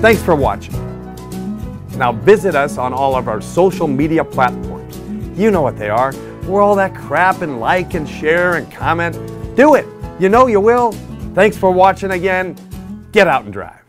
Thanks for watching. Now visit us on all of our social media platforms. You know what they are. We're all that crap and like and share and comment. Do it. You know you will. Thanks for watching again. Get out and drive.